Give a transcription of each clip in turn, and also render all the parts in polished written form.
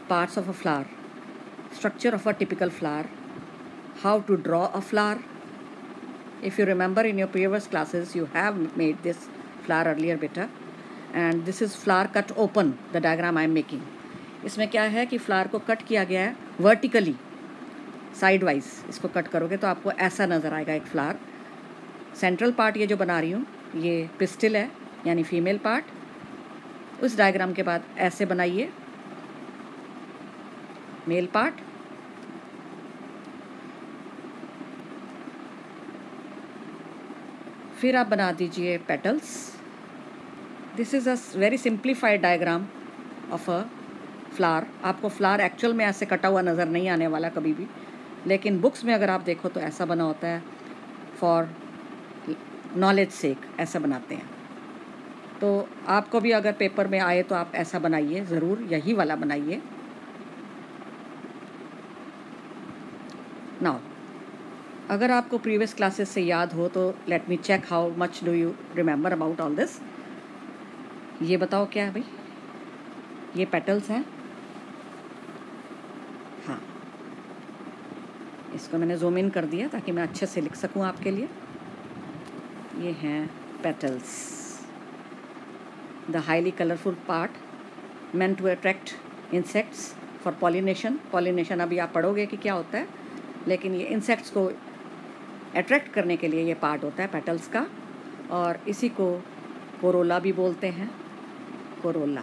parts of a flower, structure of a typical flower, how to draw a flower. If you remember in your previous classes, you have made this flower earlier beta, and this is flower cut open, the diagram I am making. इसमें क्या है कि flower को cut किया गया है vertically, side wise इसको cut करोगे तो आपको ऐसा नज़र आएगा एक फ्लावर. सेंट्रल पार्ट ये जो बना रही हूँ ये पिस्टिल है, यानी फीमेल पार्ट. उस डायग्राम के बाद ऐसे बनाइए मेल पार्ट. फिर आप बना दीजिए petals. This is a very simplified diagram of a flower. आपको फ्लावर एक्चुअल में ऐसे कटा हुआ नज़र नहीं आने वाला कभी भी, लेकिन बुक्स में अगर आप देखो तो ऐसा बना होता है. फॉर नॉलेज सेक ऐसा बनाते हैं. तो आपको भी अगर पेपर में आए तो आप ऐसा बनाइए, ज़रूर यही वाला बनाइए. नाउ अगर आपको प्रीवियस क्लासेस से याद हो तो let me check how much do you remember about all this. ये बताओ क्या है भाई, ये पेटल्स हैं. हाँ, इसको मैंने जूम इन कर दिया ताकि मैं अच्छे से लिख सकूं आपके लिए. ये हैं petals, the highly colourful part meant to attract insects for pollination. pollination अभी आप पढ़ोगे कि क्या होता है, लेकिन ये इंसेक्ट्स को अट्रैक्ट करने के लिए ये पार्ट होता है पेटल्स का. और इसी को कोरोला भी बोलते हैं, कोरोला.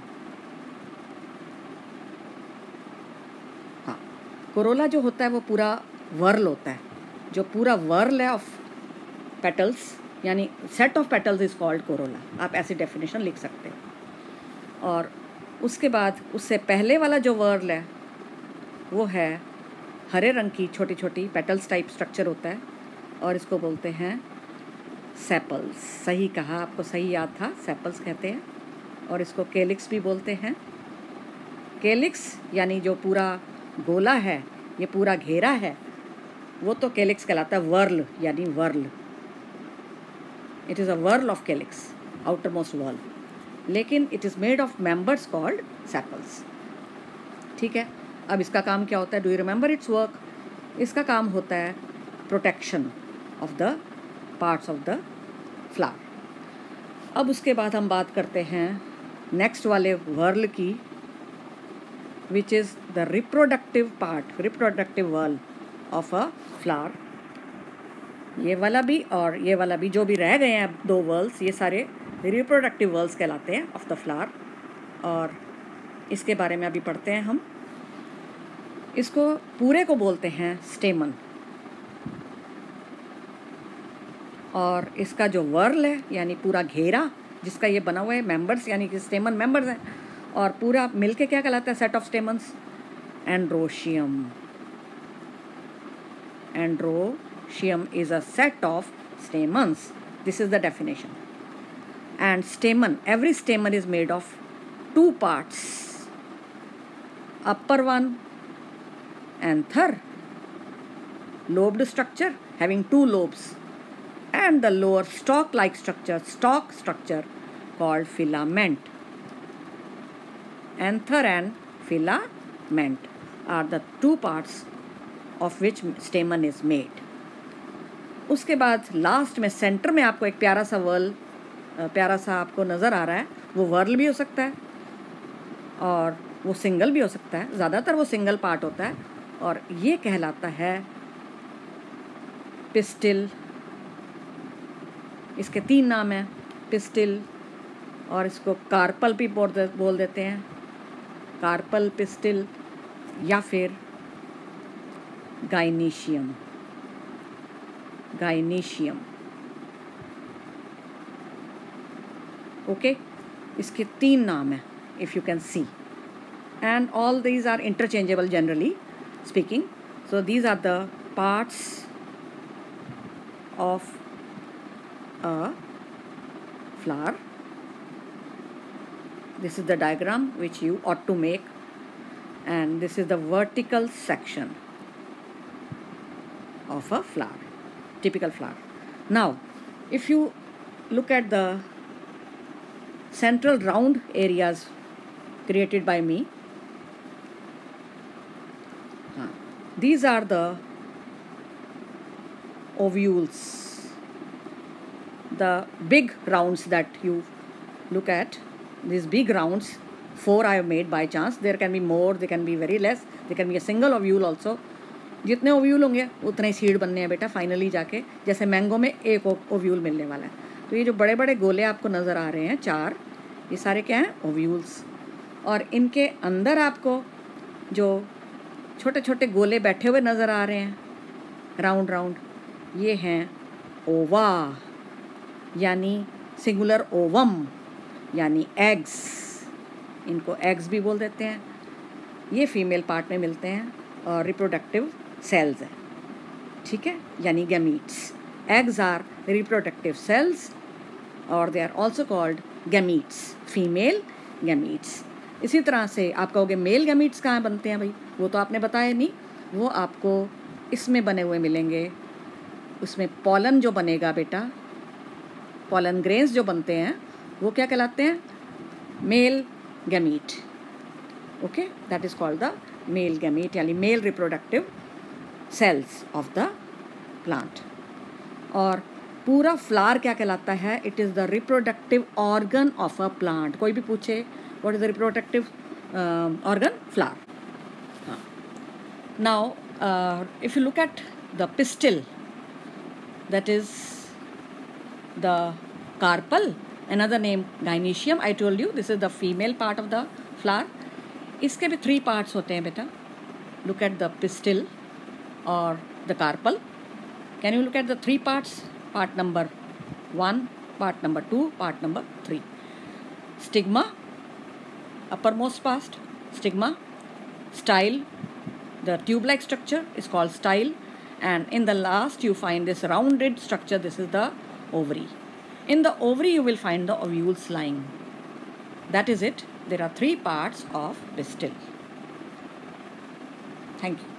हाँ, कोरोला जो होता है वो पूरा वर्ल होता है. जो पूरा वर्ल है ऑफ पेटल्स, यानी set of petals is called Corolla. आप ऐसी डेफिनेशन लिख सकते हैं. और उसके बाद उससे पहले वाला जो वर्ल है वो है हरे रंग की छोटी छोटी पेटल्स टाइप स्ट्रक्चर होता है, और इसको बोलते हैं सेपल्स. सही कहा, आपको सही याद था, सेपल्स कहते हैं. और इसको केलिक्स भी बोलते हैं. केलिक्स यानी जो पूरा गोला है, ये पूरा घेरा है, वो तो केलिक्स कहलाता है. वर्ल यानी whorl, it is a whorl of calyx, outermost wall. लेकिन it is made of members called sepals. ठीक है, अब इसका काम क्या होता है? Do you remember its work? इसका काम होता है protection of the parts of the flower. अब उसके बाद हम बात करते हैं नेक्स्ट वाले वर्ल की, which is the reproductive part, reproductive whorl of a flower. ये वाला भी और ये वाला भी, जो भी रह गए हैं दो वर्ल्स, ये सारे रिप्रोडक्टिव वर्ल्स कहलाते हैं ऑफ द फ्लावर. और इसके बारे में अभी पढ़ते हैं हम. इसको पूरे को बोलते हैं स्टेमन. और इसका जो वर्ल है यानी पूरा घेरा जिसका ये बना हुआ है, मेंबर्स यानी कि स्टेमन मेंबर्स हैं, और पूरा मिलके क्या कहलाता है? Set of stamens, androecium. Androecium is a set of stamens. This is the definition. And stamen, every stamen is made of two parts, upper one anther, lobed structure having two lobes, and the lower stalk-like structure called filament. Anther and filament are the two parts of which stamen is made. उसके बाद last में centre में आपको एक प्यारा सा आपको नज़र आ रहा है. वो वर्ल भी हो सकता है और वो सिंगल भी हो सकता है. ज़्यादातर वो सिंगल पार्ट होता है, और ये कहलाता है पिस्टिल. इसके 3 नाम हैं, पिस्टिल, और इसको कार्पल भी बोल देते हैं, कार्पल, पिस्टिल, या फिर गाइनीशियम. ओके, इसके 3 नाम हैं, if you can see. And all these are interchangeable generally speaking. So these are the parts of a flower. This is the diagram which you ought to make, and this is the vertical section of a flower, typical flower. Now, if you look at the central round areas created by me, These are the ovules, the big rounds that you look at. These big rounds, 4 I have made by chance. There can be more, there can be very less, there can be a single ovule also. जितने ovule होंगे उतने ही seed बनने हैं बेटा finally जाके. जैसे mango में एक ओव्यूल मिलने वाला है. तो ये जो बड़े बड़े गोले आपको नज़र आ रहे हैं 4, ये सारे क्या हैं? ओव्यूल्स. और इनके अंदर आपको जो छोटे छोटे गोले बैठे हुए नज़र आ रहे हैं राउंड राउंड, ये हैं ओवा, यानी सिंगुलर ओवम, यानी एग्स. इनको एग्स भी बोल देते हैं. ये फीमेल पार्ट में मिलते हैं और रिप्रोडक्टिव सेल्स हैं. ठीक है, यानी gametes. Eggs are reproductive cells और they are also called gametes, female gametes. इसी तरह से आप कहोगे मेल गैमीट्स कहाँ बनते हैं भाई? वो तो आपने बताया नहीं. वो आपको इसमें बने हुए मिलेंगे. उसमें पॉलन जो बनेगा बेटा, पॉलन ग्रेन्स जो बनते हैं वो क्या कहलाते हैं? Male gamete. Okay, that is called the male gamete, यानी male reproductive cells of the plant. और पूरा फ्लावर क्या कहलाता है? It is the reproductive organ of a plant. कोई भी पूछे what is the reproductive organ? Flower. हाँ. Now if you look at the pistil, that is the carpel, another name gynoecium. I told you this is the female part of the flower. इसके भी 3 parts होते हैं बेटा. Look at the pistil or the carpel. Can you look at the 3 parts? Part number 1, part number 2, part number 3. Stigma, uppermost part, stigma. Style, the tube-like structure is called style. And in the last you find this rounded structure, this is the ovary. In the ovary you will find the ovules lying. That is it. There are 3 parts of pistil. Thank you.